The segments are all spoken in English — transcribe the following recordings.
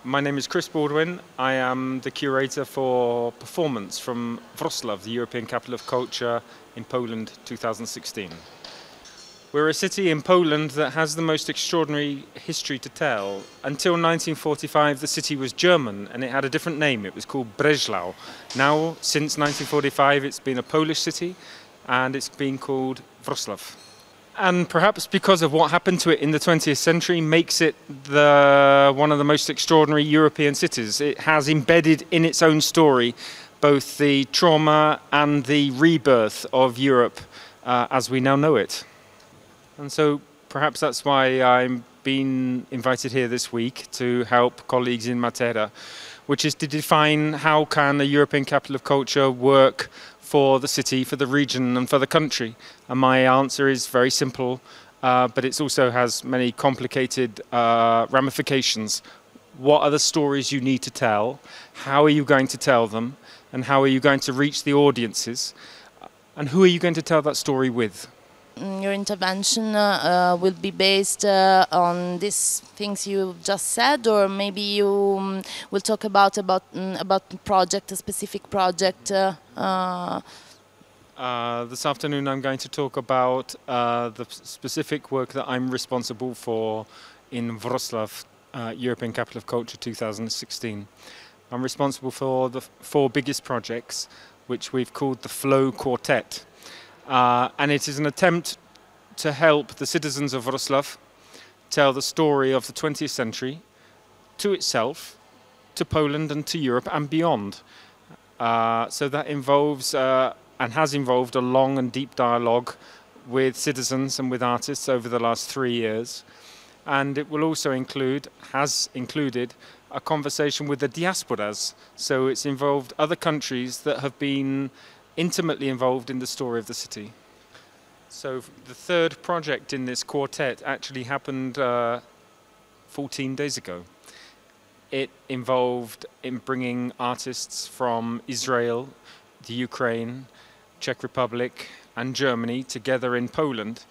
My name is Chris Baldwin. I am the curator for performance from Wroclaw, the European Capital of Culture in Poland 2016. We're a city in Poland that has the most extraordinary history to tell. Until 1945 the city was German and it had a different name. It was called Breslau. Now, since 1945, it's been a Polish city and it's been called Wroclaw. And perhaps because of what happened to it in the 20th century makes it one of the most extraordinary European cities. It has embedded in its own story both the trauma and the rebirth of Europe as we now know it. And so perhaps that's why I'm been invited here this week to help colleagues in Matera, which is to define how can a European Capital of Culture work for the city, for the region and for the country. And my answer is very simple, but it also has many complicated ramifications. What are the stories you need to tell? How are you going to tell them? And how are you going to reach the audiences? And who are you going to tell that story with? Your intervention will be based on these things you just said, or maybe you will talk about project, a specific project. This afternoon I'm going to talk about the specific work that I'm responsible for in Wroclaw, European Capital of Culture 2016. I'm responsible for the 4 biggest projects, which we've called the Flow Quartet. And it is an attempt to help the citizens of Wroclaw tell the story of the 20th century to itself, to Poland and to Europe and beyond. So that involves and has involved a long and deep dialogue with citizens and with artists over the last 3 years. And it will also has included a conversation with the diasporas. So it's involved other countries that have been intimately involved in the story of the city. So the 3rd project in this quartet actually happened 14 days ago. It involved in bringing artists from Israel, the Ukraine, Czech Republic and Germany together in Poland.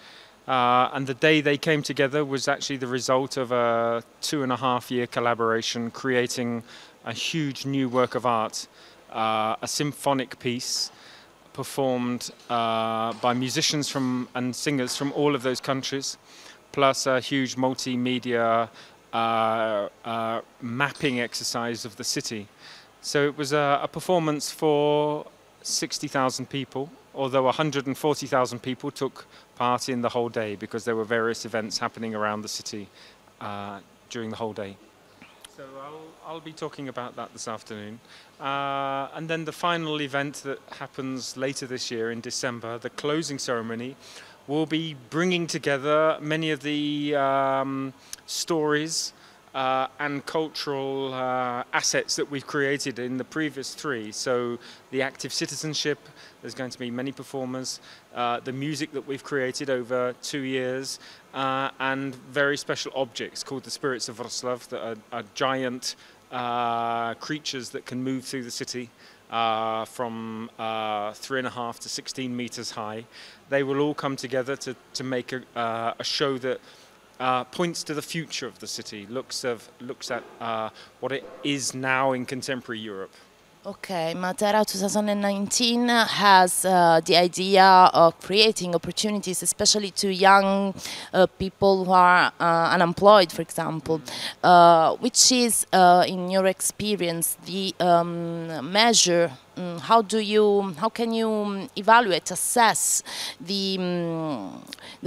And the day they came together was actually the result of a 2.5-year collaboration, creating a huge new work of art, a symphonic piece performed by musicians and singers from all of those countries, plus a huge multimedia mapping exercise of the city. So it was a performance for 60,000 people, although 140,000 people took part in the whole day because there were various events happening around the city during the whole day. So I'll be talking about that this afternoon. And then the final event that happens later this year in December, the closing ceremony, will be bringing together many of the stories and cultural assets that we've created in the previous 3. So the active citizenship, there's going to be many performers, the music that we've created over 2 years, and very special objects called the Spirits of Wroclaw that are giant creatures that can move through the city from 3.5 to 16 meters high. They will all come together to make a show that points to the future of the city, looks at what it is now in contemporary Europe. Okay, Matera 2019 has the idea of creating opportunities, especially to young people who are unemployed, for example. Which is, in your experience, the measure? How can you evaluate, assess the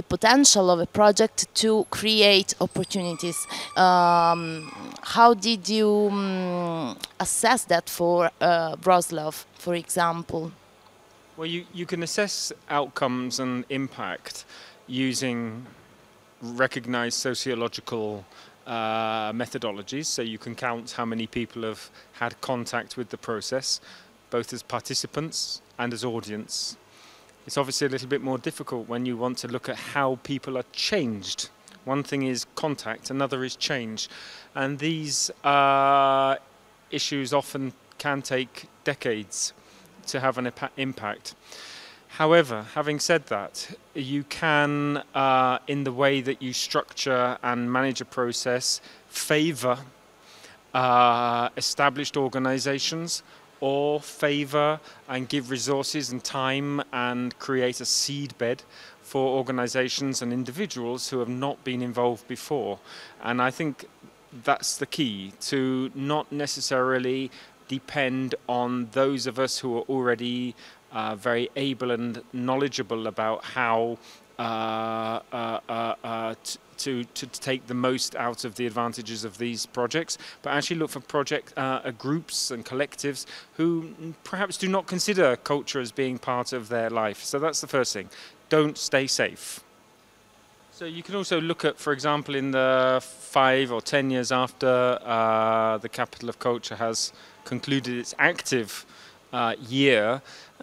potential of a project to create opportunities? How did you assess that for Wroclaw, for example? Well, you can assess outcomes and impact using recognized sociological methodologies. So you can count how many people have had contact with the process, both as participants and as audience. It's obviously a little bit more difficult when you want to look at how people are changed. One thing is contact, another is change. And these issues often can take decades to have an impact. However, having said that, you can, in the way that you structure and manage a process, favour established organizations, or favor and give resources and time and create a seed bed for organizations and individuals who have not been involved before. And I think that's the key, to not necessarily depend on those of us who are already very able and knowledgeable about how to take the most out of the advantages of these projects, but actually look for groups and collectives who perhaps do not consider culture as being part of their life. So that's the first thing. Don't stay safe. So you can also look at, for example, in the 5 or 10 years after the Capital of Culture has concluded its active year,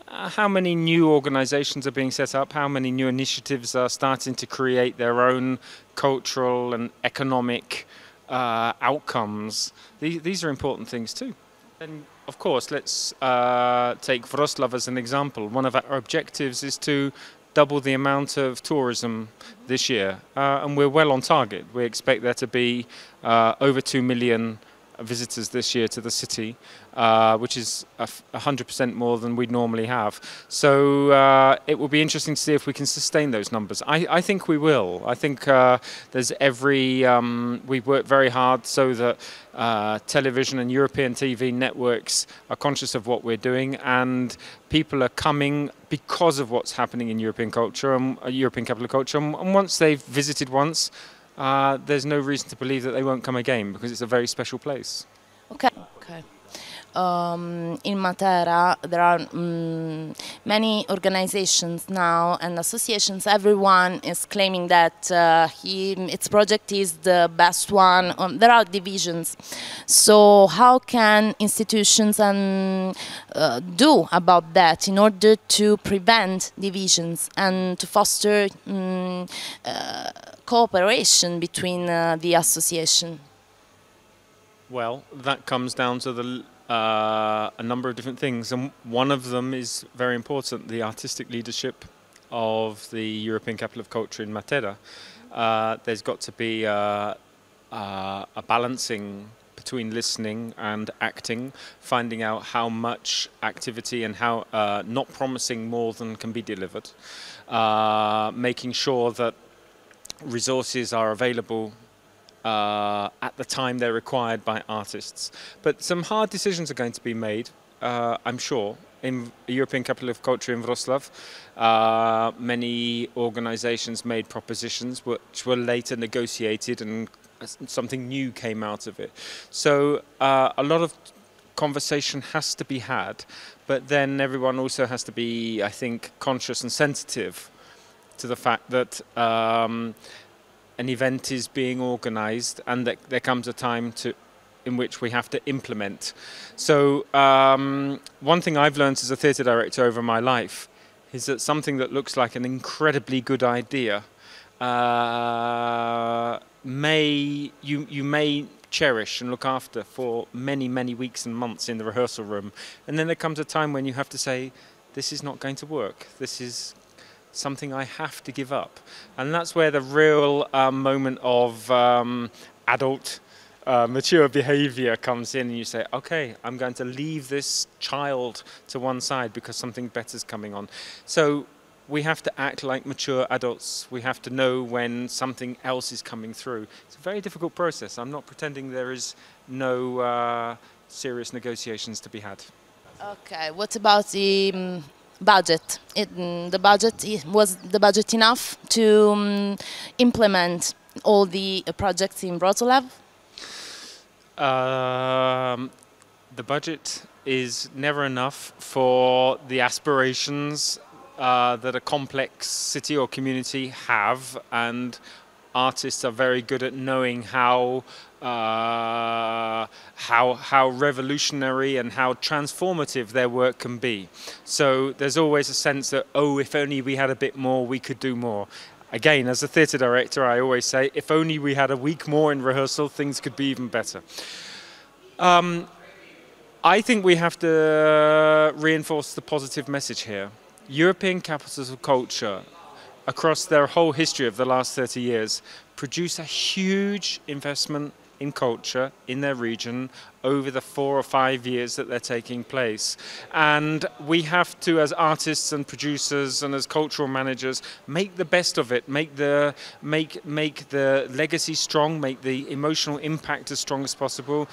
how many new organizations are being set up, how many new initiatives are starting to create their own cultural and economic outcomes. These are important things too. And of course, let's take Wroclaw as an example. One of our objectives is to double the amount of tourism this year, and we're well on target. We expect there to be over 2 million visitors this year to the city, which is 100% more than we'd normally have. So it will be interesting to see if we can sustain those numbers. I think we will. I think there's we've worked very hard so that television and European TV networks are conscious of what we're doing, and people are coming because of what's happening in European culture and European Capital of Culture. And once they've visited once, there's no reason to believe that they won't come again, because it's a very special place. Okay. In Matera, there are many organizations now and associations. Everyone is claiming that its project is the best one. There are divisions. So how can institutions do about that in order to prevent divisions and to foster cooperation between the association? Well, that comes down to a number of different things, and one of them is very important: the artistic leadership of the European Capital of Culture in Matera. There's got to be a balancing between listening and acting, finding out how much activity and how not promising more than can be delivered, making sure that resources are available at the time they're required by artists. But some hard decisions are going to be made, I'm sure, in the European Capital of Culture in Wroclaw. Many organizations made propositions which were later negotiated, and something new came out of it. So a lot of conversation has to be had, but then everyone also has to be, I think, conscious and sensitive to the fact that an event is being organized, and that there comes a time in which we have to implement. So one thing I've learned as a theatre director over my life is that something that looks like an incredibly good idea you may cherish and look after for many, many weeks and months in the rehearsal room. And then there comes a time when you have to say, this is not going to work. This is something I have to give up. And that's where the real moment of adult, mature behavior comes in, and you say, okay, I'm going to leave this child to one side because something better is coming on. So we have to act like mature adults. We have to know when something else is coming through. It's a very difficult process. I'm not pretending there is no serious negotiations to be had. Okay, what about the budget? Was the budget enough to implement all the projects in Wroclaw? The budget is never enough for the aspirations that a complex city or community have, and artists are very good at knowing how revolutionary and how transformative their work can be. So there's always a sense that, oh, if only we had a bit more, we could do more. Again, as a theatre director, I always say, if only we had a week more in rehearsal, things could be even better. I think we have to reinforce the positive message here. European capitals of culture, across their whole history of the last 30 years, produce a huge investment in culture in their region over the 4 or 5 years that they're taking place. And we have to, as artists and producers and as cultural managers, make the best of it, make the legacy strong, make the emotional impact as strong as possible,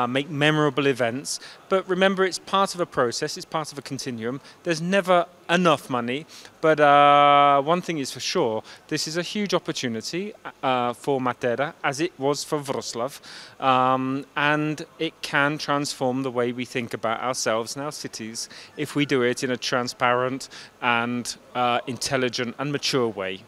make memorable events. But remember, it's part of a process, it's part of a continuum. There's never enough money, but one thing is for sure, this is a huge opportunity for Matera, as it was for Wroclaw, and it can transform the way we think about ourselves and our cities if we do it in a transparent and intelligent and mature way.